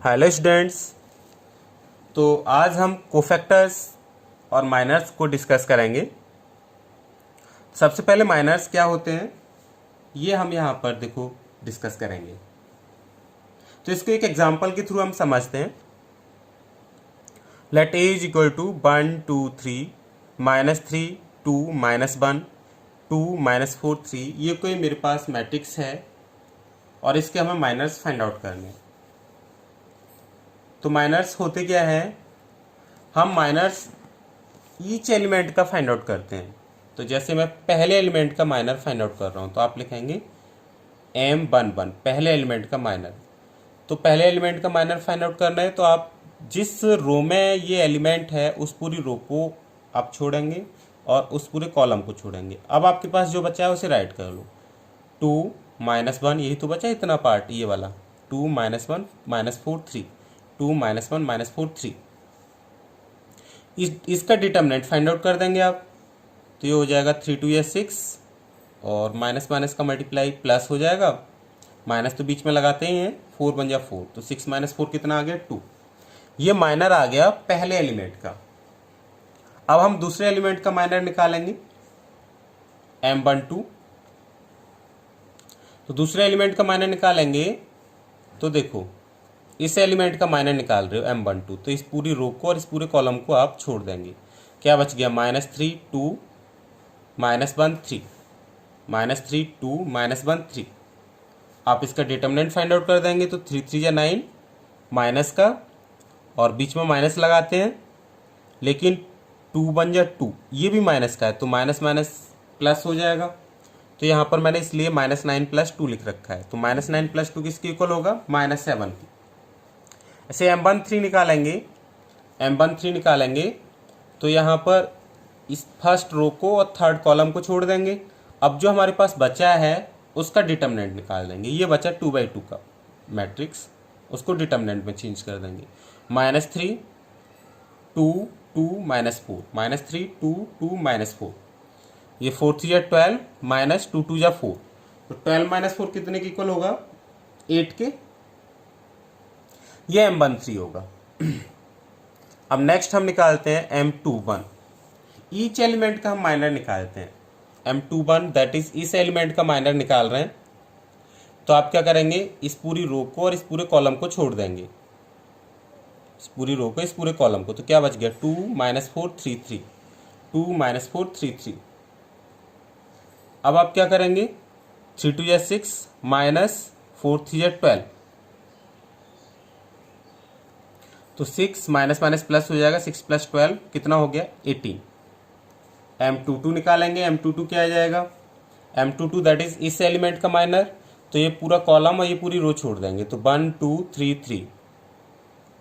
Hello students. तो आज हम कोफैक्टर्स और माइनर्स को डिस्कस करेंगे। सबसे पहले माइनर्स क्या होते हैं ये हम यहाँ पर देखो डिस्कस करेंगे। तो इसको एक एग्जांपल के थ्रू हम समझते हैं। Let A is equal to 1 2 3 -3 2 -1 2 -4 3। ये कोई मेरे पास मैट्रिक्स है और इसके हमें माइनर्स फाइंड आउट करने हैं। तो माइनर्स होते क्या है, हम माइनर्स ईच एलिमेंट का फाइंड आउट करते हैं। तो जैसे मैं पहले एलिमेंट का माइनर फाइंड आउट कर रहा हूँ तो आप लिखेंगे M11 पहले एलिमेंट का माइनर। तो पहले एलिमेंट का माइनर फाइंड आउट करना है तो आप जिस रो में ये एलिमेंट है उस पूरी रो को आप छोड़ेंगे और उस पूरे कॉलम को छोड़ेंगे। अब आपके पास जो बचा है उसे राइट कर लो। 2 -1 यही तो बचा इतना पार्ट, ये वाला 2 -1 -4 3 2 -1 -4 3। इसका डिटर्मिनेंट फाइंड आउट कर देंगे आप। तो ये हो जाएगा 3 2 या 6 और माइनस माइनस का मल्टीप्लाई प्लस हो जाएगा। माइनस तो बीच में लगाते ही हैं, 4 बन जा 4 तो 6 -4 कितना आ गया 2। ये माइनर आ गया पहले एलिमेंट का। अब हम दूसरे एलिमेंट का माइनर निकालेंगे M12। तो दूसरे एलिमेंट का माइनर निकालेंगे तो देखो इस एलिमेंट का माइनर निकाल रहे हो M12, तो इस पूरी रो को और इस पूरे कॉलम को आप छोड़ देंगे। क्या बच गया -3 2 -1 3 -3 2 -1 3। आप इसका डिटर्मिनेंट फाइंड आउट कर देंगे तो 3 3 या 9 माइनस का और बीच में माइनस लगाते हैं, लेकिन 2 बन जा 2 ये भी माइनस का है तो माइनस माइनस प्लस हो जाएगा। तो यहाँ पर मैंने इसलिए -9 + 2 लिख रखा है। तो -9 + 2 किसके इक्वल होगा -7 की। ऐसे M13 निकालेंगे तो यहाँ पर इस फर्स्ट रो को और थर्ड कॉलम को छोड़ देंगे। अब जो हमारे पास बचा है उसका डिटर्मिनेंट निकाल देंगे। ये बचा 2/2 का मैट्रिक्स, उसको डिटर्मिनेंट में चेंज कर देंगे। -3 2 2 -4 -3 2 2 -4। ये 4 3 या 12 -2 2 या 4। तो 12 - 4 कितने के इक्वल होगा 8 के। ये M13 होगा। अब नेक्स्ट हम निकालते हैं M21। ईच एलिमेंट का हम माइनर निकालते हैं। M21 दैट इज इस एलिमेंट का माइनर निकाल रहे हैं तो आप क्या करेंगे, इस पूरी रो को और इस पूरे कॉलम को छोड़ देंगे। इस पूरी रो को इस पूरे कॉलम को, तो क्या बच गया 2 -4 3 3 2 -4 3 3। अब आप क्या करेंगे 3 2 या 6 -4 3 या 12। तो 6 माइनस माइनस प्लस हो जाएगा, 6 + 12 कितना हो गया 18। M22 निकालेंगे। M22 क्या आ जाएगा, M22 दैट इज इस एलिमेंट का माइनर। तो ये पूरा कॉलम और ये पूरी रो छोड़ देंगे। तो 1 2 3 3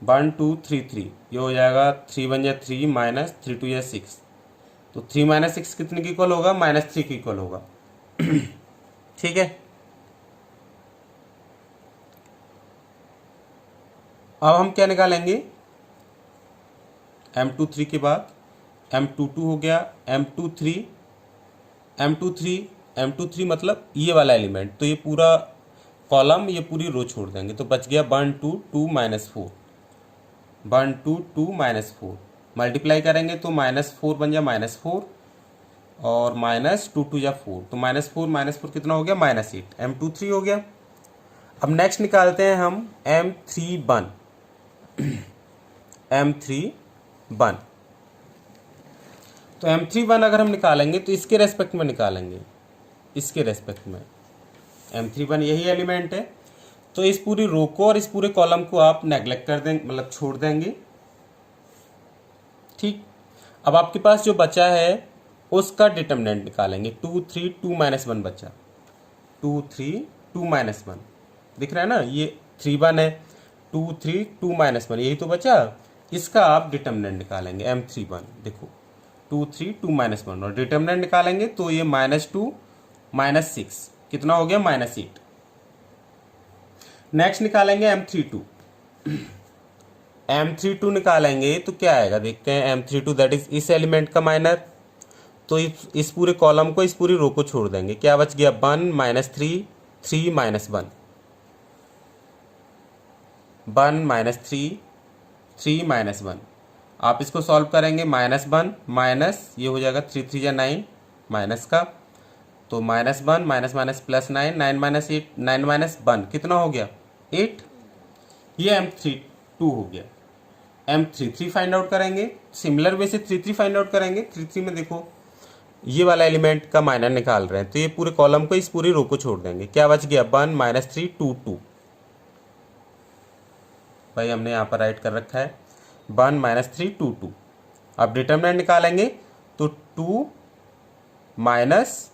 1 2 3 3 ये हो जाएगा 3 बन जा 3 -3 2 या 6। तो 3 - 6 कितने की इक्वल होगा -3 की इक्वल होगा। ठीक है। अब हम क्या निकालेंगे M23 के बाद M22 हो गया। M23 मतलब ये वाला एलिमेंट। तो ये पूरा कॉलम ये पूरी रो छोड़ देंगे। तो बच गया 1 2 2 -4 1 2 2 -4। मल्टीप्लाई करेंगे तो -4 बन जा -4 और -2 2 या 4। तो -4 कितना हो गया -8। M23 हो गया। अब नेक्स्ट निकालते हैं हम M31। M31 तो M31 अगर हम निकालेंगे तो इसके रेस्पेक्ट में निकालेंगे, इसके रेस्पेक्ट में। M31 यही एलिमेंट है। तो इस पूरी रो को और इस पूरे कॉलम को आप नेग्लेक्ट कर देंगे, मतलब छोड़ देंगे। ठीक। अब आपके पास जो बचा है उसका डिटर्मिनेंट निकालेंगे। 2 3 2 -1 बचा। 2 3 2 -1 दिख रहा है ना, ये 3 1 है। 2 3 2 -1 यही तो बचा। इसका आप डिटर्मिनेंट निकालेंगे M31। देखो 2 3 2 -1 और डिटर्मिनेंट निकालेंगे तो ये -2 -6 कितना हो गया -8। नेक्स्ट निकालेंगे M32। M32 निकालेंगे तो क्या आएगा देखते हैं। M32 दैट इज इस एलिमेंट का माइनर। तो इस पूरे कॉलम को इस पूरी रो को छोड़ देंगे। क्या बच गया 1 -3 3 -1 1 माइनस 3, 3 माइनस 1। आप इसको सॉल्व करेंगे, माइनस 1 माइनस ये हो जाएगा 3 3 या 9 माइनस का, तो minus 1 minus minus plus 9, 9 minus 8, 9 minus 1 कितना हो गया 8। ये M32 हो गया। M33 फाइंड आउट करेंगे, सिमिलर वे से 33 फाइंड आउट करेंगे। 33 में देखो ये वाला एलिमेंट का माइनर निकाल रहे हैं, तो ये पूरे कॉलम को, इस पूरी रो को छोड़ देंगे। क्या बच गया 1 माइनस 3 2 2। भाई हमने यहाँ पर राइट कर रखा है 1 माइनस 3 2 2। अब डिटरमिनेंट निकालेंगे तो 2 माइनस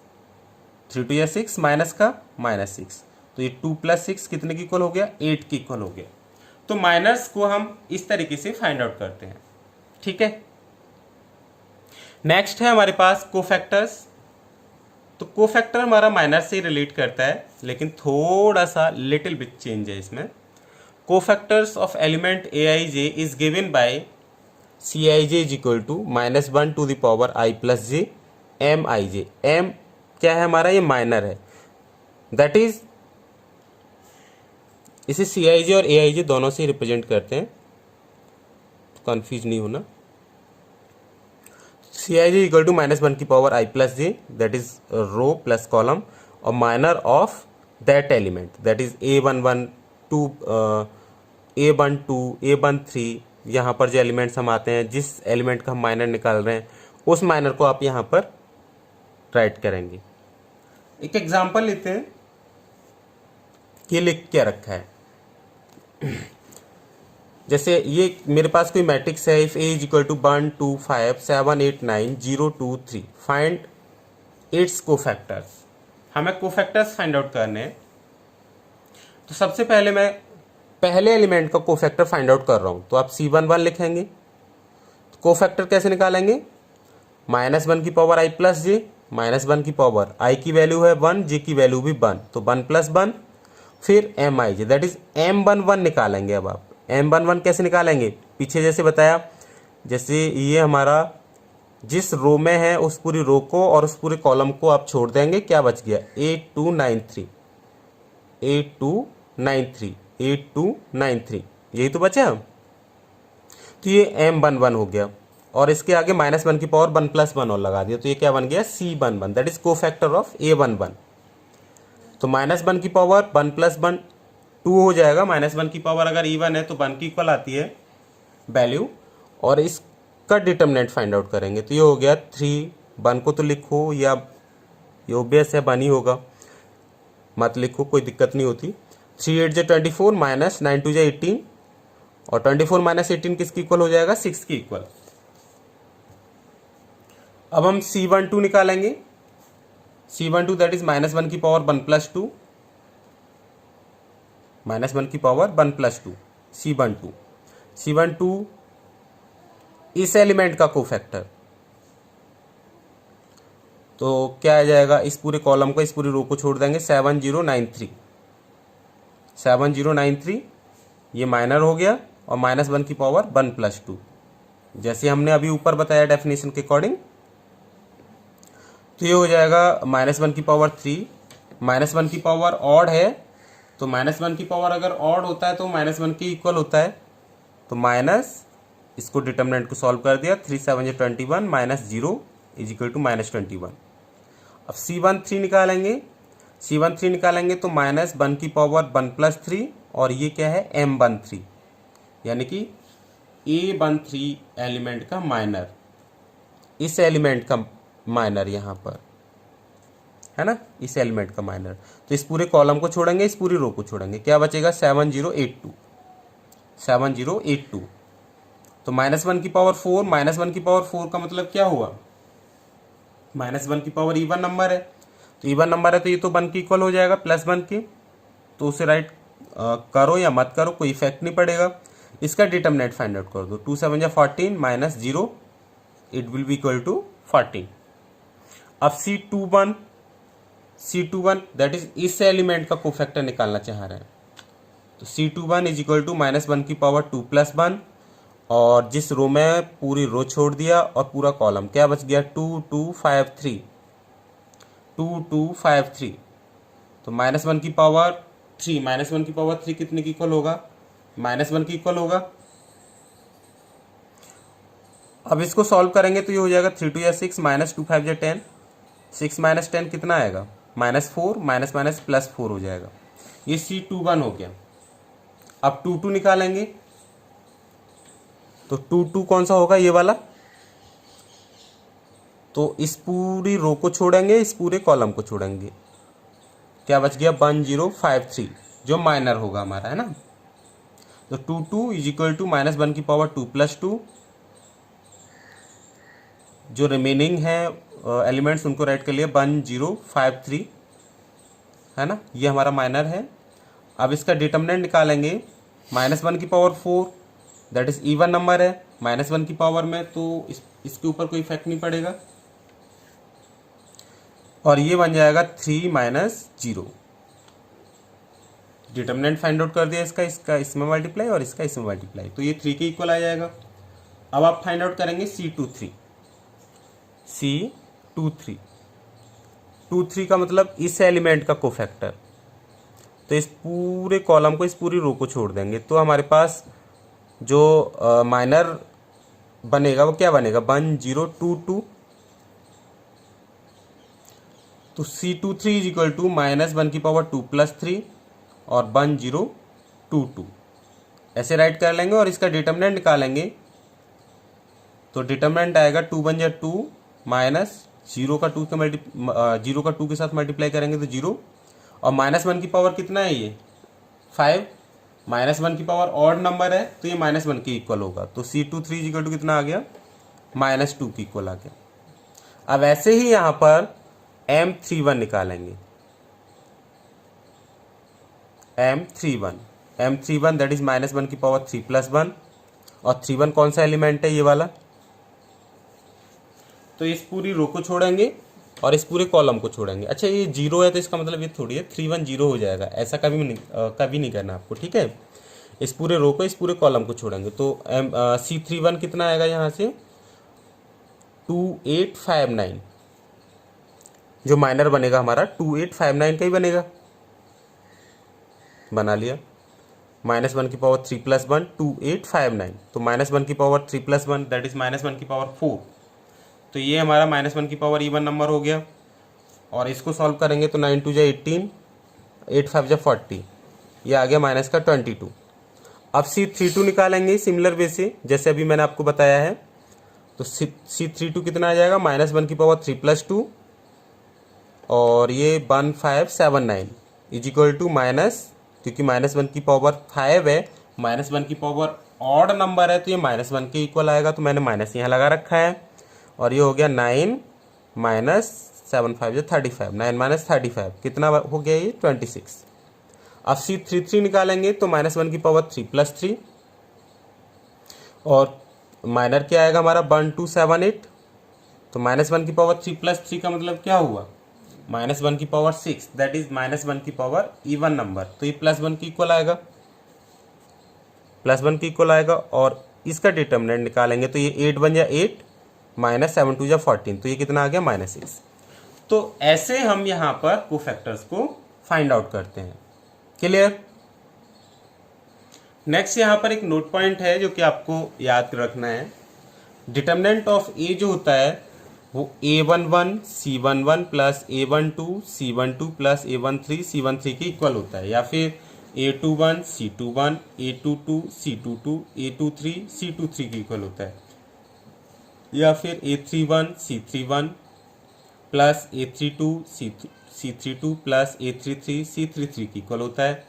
3 2 या 6 माइनस का माइनस 6, तो ये 2 प्लस 6 कितने की इक्वल हो गया 8 की इक्वल हो गया। तो माइनर्स को हम इस तरीके से फाइंड आउट करते हैं। ठीक है, नेक्स्ट है हमारे पास कोफैक्टर्स। तो कोफैक्टर हमारा माइनर से रिलेट करता है, लेकिन थोड़ा सा लिटिल बिट चेंज है इसमें। Cofactors of element A I J is given by C I J is equal to -1 to the power I plus J M I J. M क्या है हमारा, ये माइनर है, दैट इज इसे सी I जे और ए I जे दोनों से रिप्रेजेंट करते हैं, कंफ्यूज नहीं होना। सी आई जे इक्वल टू -1 की power I plus J, that is row plus column, और minor of that element, that is A11 2 A12 A13। यहाँ पर जो एलिमेंट्स हम आते हैं, जिस एलिमेंट का हम माइनर निकाल रहे हैं, उस माइनर को आप यहाँ पर राइट करेंगे। एक एग्जांपल लेते हैं, ये लिख क्या रखा है। जैसे ये मेरे पास कोई मैट्रिक्स है, if A is equal to 1 2 5 7 8 9 0 2 3, find its cofactors. हमें कोफैक्टर्स फाइंड आउट करने हैं। तो सबसे पहले मैं पहले एलिमेंट का कोफैक्टर फाइंड आउट कर रहा हूं, तो आप C11 लिखेंगे। तो कोफैक्टर कैसे निकालेंगे, -1 की पावर आई प्लस जे, -1 की पावर आई की वैल्यू है 1, जे की वैल्यू भी 1, तो 1 प्लस 1, फिर M I J, that is M11 निकालेंगे। अब आप M11 कैसे निकालेंगे, पीछे जैसे बताया, जैसे ये हमारा जिस रो में है उस पूरी रो को और उस पूरे कॉलम को आप छोड़ देंगे, क्या बच गया 8293 8293 8293, यही तो बचा। तो ये M11 हो गया, और इसके आगे -1 की पावर 1 प्लस 1 और लगा दिया, तो ये क्या बन गया C11, that is cofactor of A11। तो -1 की पावर 1 प्लस 1 2 हो जाएगा, -1 की पावर अगर इवन है तो 1 की इक्वल आती है वैल्यू, और इसका डिटरमिनेंट फाइंड आउट करेंगे। तो ये हो गया 3, 1 को तो लिखो, या ये ओबियस है 1 ही होगा, मत लिखो कोई दिक्कत नहीं होती। 3 8 24 माइनस 9 2 18, और 24 माइनस 18 किसकी इक्वल हो जाएगा 6 की इक्वल। अब हम C12 निकालेंगे। C12 दैट इज -1 की पावर 1 प्लस 2, -1 की पावर 1 प्लस 2, C12 इस एलिमेंट का कोफैक्टर। तो क्या आ जाएगा, इस पूरे कॉलम को, इस पूरी रो को छोड़ देंगे, 7093 7093, ये माइनर हो गया, और -1 की पावर 1 प्लस 2, जैसे हमने अभी ऊपर बताया डेफिनेशन के अकॉर्डिंग। तो ये हो जाएगा -1 की पावर 3, -1 की पावर ऑड है, तो -1 की पावर अगर ऑड होता है तो -1 की इक्वल होता है, तो माइनस, इसको डिटरमिनेंट को सॉल्व कर दिया, 3 7 21 -0 इज इक्वल टू -21। अब C13 निकालेंगे। C13 निकालेंगे तो -1 की पावर 1 प्लस 3, और ये क्या है M13, यानी कि A13 एलिमेंट का माइनर, इस एलिमेंट का माइनर यहाँ पर है ना, इस एलिमेंट का माइनर। तो इस पूरे कॉलम को छोड़ेंगे, इस पूरी रो को छोड़ेंगे, क्या बचेगा 7082 7082। तो -1 की पावर 4, -1 की पावर 4 का मतलब क्या हुआ, -1 की पावर इवन नंबर है, तो इवन नंबर है तो ये तो 1 की इक्वल हो जाएगा, +1 की, तो उसे राइट करो या मत करो, कोई इफेक्ट नहीं पड़ेगा। इसका डिटरमिनेंट फाइंड आउट कर दो, 2 7 14 -0 it will be equal to 14। अब C21 दैट इज इस एलिमेंट का कोफैक्टर निकालना चाह रहे हैं, तो C21 इज इक्वल टू -1 की पावर 2 प्लस 1, और जिस रो में पूरी रो छोड़ दिया और पूरा कॉलम, क्या बच गया 2253 2253। तो -1 की पावर 3, -1 की पावर 3 कितने की इक्वल होगा -1 के इक्वल होगा। अब इसको सॉल्व करेंगे तो ये हो जाएगा 3 2 या 6 -2 5 या 10, 6 - 10 कितना आएगा -4, माइनस माइनस +4 हो जाएगा। ये C21 हो गया। अब 2 2 निकालेंगे तो 2 2 कौन सा होगा, ये वाला। तो इस पूरी रो को छोड़ेंगे, इस पूरे कॉलम को छोड़ेंगे, क्या बच गया 1 0 5 3, जो माइनर होगा हमारा, है ना। तो 2 2 इज इक्वल टू -1 की पावर 2 + 2, जो रिमेनिंग है एलिमेंट्स उनको राइट कर लिया 1 0 5 3, है ना, ये हमारा माइनर है। अब इसका डिटर्मिनेंट निकालेंगे, -1 की power 4 that is even number है, -1 की पावर में, तो इसके ऊपर कोई इफेक्ट नहीं पड़ेगा, और ये बन जाएगा 3 - 0। डिटर्मिनेंट फाइंड आउट कर दिया इसका इसमें मल्टीप्लाई और इसका इसमें मल्टीप्लाई, तो ये 3 के इक्वल आ जाएगा। अब आप फाइंड आउट करेंगे C23। C23 का मतलब इस एलिमेंट का कोफैक्टर, तो इस पूरे कॉलम को, इस पूरी रो को छोड़ देंगे, तो हमारे पास जो माइनर बनेगा वो क्या बनेगा 1 0 2 2। तो C23 इज इक्वल टू -1 की पावर 2 + 3 और 1 0 2 2, ऐसे राइट कर लेंगे और इसका डिटर्मिनेंट निकालेंगे। तो डिटर्मिनेंट आएगा 2 1 या 2 माइनस 0 का 2 के साथ मल्टीप्लाई करेंगे तो 0, और -1 की पावर कितना है ये 5, -1 की पावर ऑड नंबर है तो ये -1 के इक्वल होगा। तो C23 इज इक्वल टू कितना आ गया -2 के इक्वल आ गया। अब ऐसे ही यहाँ पर M31 निकालेंगे, M31 दैट इज -1 की पावर 3 + 1, और 31 कौन सा एलिमेंट है, ये वाला। तो इस पूरी रो को छोड़ेंगे और इस पूरे कॉलम को छोड़ेंगे। अच्छा ये 0 है तो इसका मतलब ये थोड़ी है 31 0 हो जाएगा, ऐसा कभी नहीं करना आपको, ठीक है। इस पूरे रो को, इस पूरे कॉलम को छोड़ेंगे, तो C31 कितना आएगा यहाँ से 2859, जो माइनर बनेगा हमारा 2859 का ही बनेगा, बना लिया। -1 की पावर 3 + 1 2859, तो -1 की पावर 3 + 1 दैट इज -1 की पावर 4, तो ये हमारा -1 की पावर इवन नंबर हो गया। और इसको सॉल्व करेंगे तो 9 2 जा 18, 8 5 जा 40, ये आ गया -22। अब C32 निकालेंगे सिमिलर वे से, जैसे अभी मैंने आपको बताया है। तो C32 कितना आ जाएगा -1 की पावर 3 + 2 और ये 1579 इज इक्वल टू माइनस, क्योंकि -1 की पावर 5 है, -1 की पावर ऑड नंबर है तो ये -1 के इक्वल आएगा, तो मैंने माइनस यहाँ लगा रखा है। और ये हो गया 9 - 7 5 35, 9 - 35 कितना हो गया ये 26। अब C33 निकालेंगे तो -1 की पावर 3 + 3 और माइनर क्या आएगा हमारा 1278, तो -1 की पावर 3 + 3 का मतलब क्या हुआ -1 की पावर 6 दैट इज -1 की पावर इवन नंबर, तो ये +1 की इक्वल आएगा, +1 की इक्वल आएगा। और इसका डिटर्मिनेंट निकालेंगे तो ये 8 1 या 8 -7 2 या 14, तो ये कितना आ गया -6। तो ऐसे हम यहाँ पर कोफैक्टर्स को फाइंड आउट करते हैं। क्लियर। नेक्स्ट यहाँ पर एक नोट पॉइंट है जो कि आपको याद रखना है। डिटर्मिनेंट ऑफ ए जो होता है वो A11 C11 plus A12 C12 plus A13 C13 के इक्वल होता है, या फिर A21 C21 A22 C22 A23 C23 के इक्वल होता है, या फिर A31 C31 plus A32 C32 plus A33 C33 की इक्वल होता है,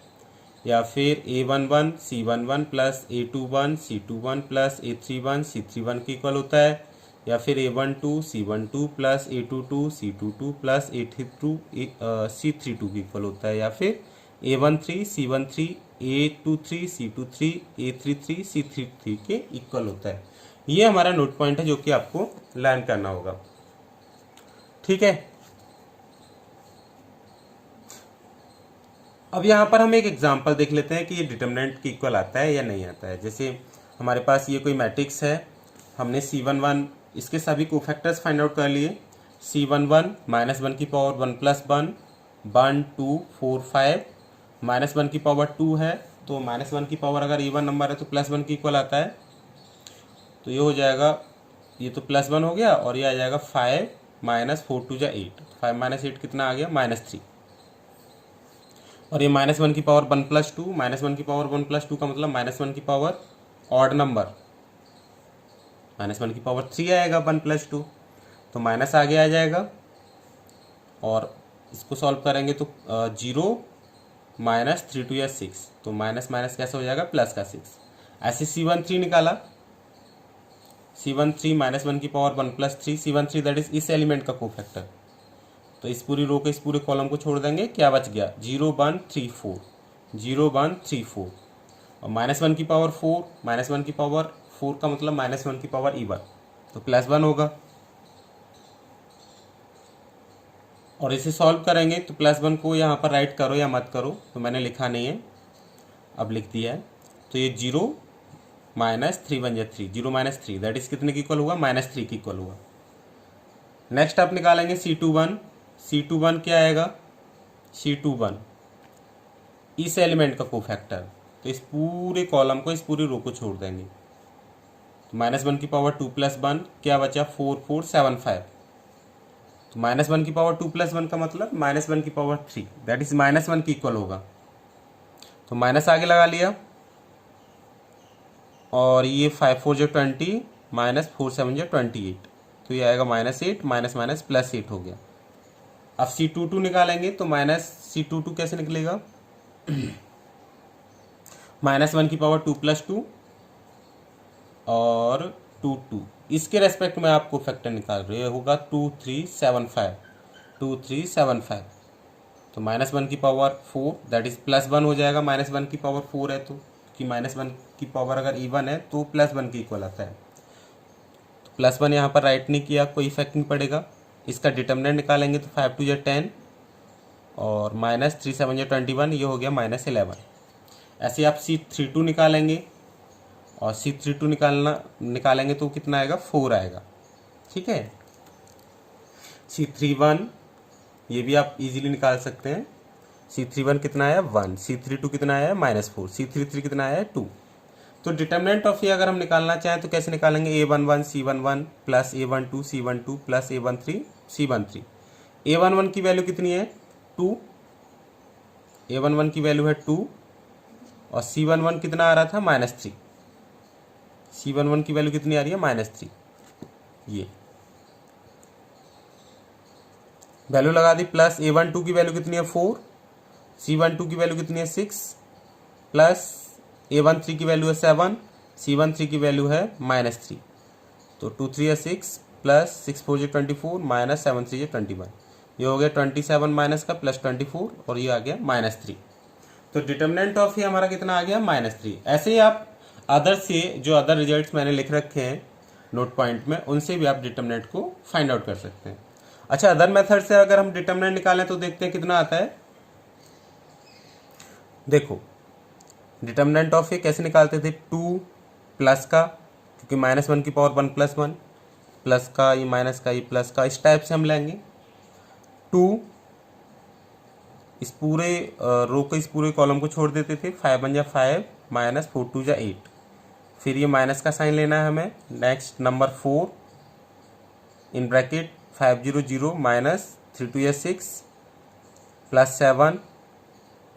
या फिर A11 C11 plus A21 C21 plus A31 C31 की इक्वल होता है, या फिर A12 C12 plus A22 C22 plus A32 C32 की इक्वल होता है, या फिर A13 C13 A23 C23 A33 C33 के इक्वल होता है। ये हमारा नोट पॉइंट है जो कि आपको लर्न करना होगा, ठीक है। अब यहाँ पर हम एक एग्जांपल देख लेते हैं कि ये डिटर्मिनेंट की इक्वल आता है या नहीं आता है। जैसे हमारे पास ये कोई मैट्रिक्स है, हमने C11 इसके सभी कोफैक्टर्स फाइंड आउट कर लिए। C11 -1 की पावर 1 + 1 1 2 4 5, -1 की पावर 2 है तो -1 की पावर अगर इवन नंबर है तो +1 के इक्वल आता है। तो ये हो जाएगा, ये तो +1 हो गया और ये आ जाएगा 5 - 4 × 2 = 8। 5 - 8 कितना आ गया? -3। और ये -1 की पावर 1 + 2, -1 की पावर 1 + 2 का मतलब -1 की पावर ऑड नंबर, -1 की पावर 3 आएगा 1 + 2, तो माइनस आगे आ जाएगा। और इसको सॉल्व करेंगे तो 0 - 3 × 2 = 6, तो माइनस माइनस कैसे हो जाएगा? प्लस का 6। ऐसे C13 निकाला, C13 -1 की पावर 1 + 3, C13 दैट इज इस एलिमेंट का कोफैक्टर। तो इस पूरी रो के इस पूरे कॉलम को छोड़ देंगे, क्या बच गया? 0 1 3 4, 0 1 3 4, और -1 की पावर 4, -1 की पावर 4 का मतलब -1 की पावर इवन, तो +1 होगा। और इसे सॉल्व करेंगे तो +1 को यहाँ पर राइट करो या मत करो, तो मैंने लिखा नहीं है, अब लिख दिया है। तो ये 0 - 3 1 = 3, 0 - 3 दैट इज कितने की इक्वल हुआ? -3 की इक्वल हुआ। नेक्स्ट आप निकालेंगे C21। C21 क्या आएगा? C21 इस एलिमेंट का कोफैक्टर, तो इस पूरे कॉलम को, इस पूरी रो को छोड़ देंगे। तो -1 की पावर 2 + 1 क्या बचा? 4 4 7 5। तो -1 की पावर 2 + 1 का मतलब -1 की पावर 3 दैट इज -1 की इक्वल होगा। तो माइनस आगे लगा लिया, और ये 5 4 = 20, -4 7 = 28, तो ये आएगा -8, माइनस +8 हो गया। अब C22 निकालेंगे तो -C22 कैसे निकलेगा? -1 की पावर 2 + 2 और 2 2, इसके रेस्पेक्ट में आपको फैक्टर निकाल रहे होगा 2 3 7 5, 2 3 7 5। तो -1 की पावर 4 दैट इज +1 हो जाएगा, -1 की पावर 4 है तो, कि -1 की पावर अगर इवन है तो +1 की इक्वल आता है। तो +1 यहाँ पर राइट नहीं किया, कोई इफेक्ट नहीं पड़ेगा। इसका डिटर्मिनेंट निकालेंगे तो 5 2 = 10 और -3 7 = 21, ये हो गया -11। ऐसे आप C32 निकालेंगे, और C32 निकालेंगे तो कितना आएगा? 4 आएगा। ठीक है, C31 ये भी आप इजीली निकाल सकते हैं। C31 कितना आया? 1, C32 कितना आया? -4, C33 कितना आया? 2। तो डिटर्मिनेंट ऑफ ये अगर हम निकालना चाहें तो कैसे निकालेंगे? A11 C11 + A12 C12 + A13 C13। A11 की वैल्यू कितनी है? 2, A11 की वैल्यू है 2, और C11 कितना आ रहा था? -3। C11 की वैल्यू कितनी आ रही है? -3। ये वैल्यू लगा दी, प्लस A12 की वैल्यू कितनी है? 4, C12 की वैल्यू कितनी है? 6, प्लस A13 की वैल्यू है 7, C13 की वैल्यू है -3। तो 2 3 = 6, प्लस 6 4 = 24, -7 3 = 21। ये हो गया 27 माइनस का प्लस 24, और ये आ गया -3। तो डिटर्मिनेंट ऑफ ये हमारा कितना आ गया? -3। ऐसे ही आप अदर से, जो अदर रिजल्ट्स मैंने लिख रखे हैं नोट पॉइंट में, उनसे भी आप डिटर्मिनेंट को फाइंड आउट कर सकते हैं। अच्छा, अदर मेथड से अगर हम डिटर्मिनेंट निकालें तो देखते हैं कितना आता है। देखो, डिटर्मिनेंट ऑफ ये कैसे निकालते थे? 2 प्लस का, क्योंकि -1 की पावर 1 + 1, प्लस का, ये माइनस का, ये प्लस का, इस टाइप से हम लेंगे। 2 इस पूरे रो को, इस पूरे कॉलम को छोड़ देते थे, 5 1 = 5, -4 2 = 8। फिर ये माइनस का साइन लेना है हमें। Next number 4 in bracket 5 0 0 -3 2 = 6 plus 7,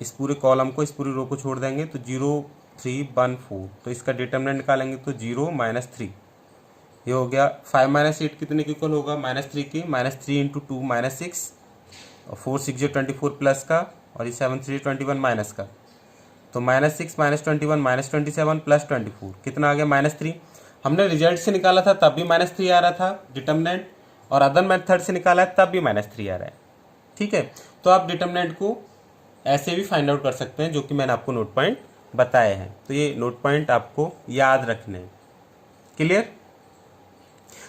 इस पूरे कॉलम को, इस पूरी रो को छोड़ देंगे तो 0 3 1 4। तो इसका डिटर्मिनेंट निकालेंगे तो 0 -3। ये हो गया 5 - 8 कितने के इक्वल होगा? -3 के, -3 × 2 -6, और 4 6 = 24 प्लस का, और ये 7 3 = 21 माइनस का। तो -6 -21 -27 प्लस 24 कितना आ गया? -3। हमने रिजल्ट से निकाला था तब भी -3 आ रहा था डिटर्मिनेंट, और अदर मेथड से निकाला है तब भी -3 आ रहा है। ठीक है, तो आप डिटर्मिनेंट को ऐसे भी फाइंड आउट कर सकते हैं, जो कि मैंने आपको नोट पॉइंट बताए हैं। तो ये नोट पॉइंट आपको याद रखने हैं। क्लियर?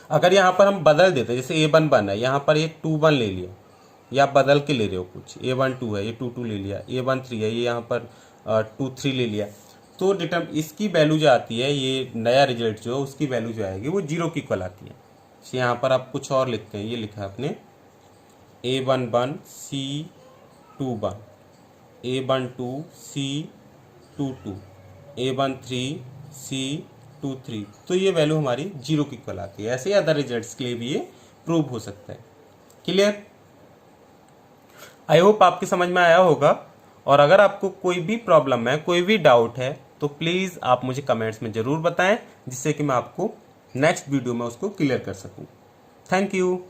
अगर यहाँ पर हम बदल देते, जैसे A1 1 है, यहाँ पर ये 2 1 ले लिया, या आप बदल के ले रहे हो कुछ, A1 2 है, ये 2 2 ले लिया, A1 3 है, ये यहाँ पर 2 3 ले लिया, तो इसकी वैल्यू जो आती है, ये नया रिजल्ट जो है उसकी वैल्यू जो आएगी वो 0 की इक्वल आती है। यहाँ पर आप कुछ और लिखते हैं, ये लिखा है आपने A11 C21, A12 C 2 2, A1 3, C2 3, तो ये वैल्यू हमारी 0 की इक्वल आती है। ऐसे ही अदर रिजल्ट्स के लिए भी ये प्रूव हो सकता है। क्लियर? आई होप आपकी समझ में आया होगा। और अगर आपको कोई भी प्रॉब्लम है, कोई भी डाउट है, तो प्लीज़ आप मुझे कमेंट्स में ज़रूर बताएं, जिससे कि मैं आपको नेक्स्ट वीडियो में उसको क्लियर कर सकूं। Thank you.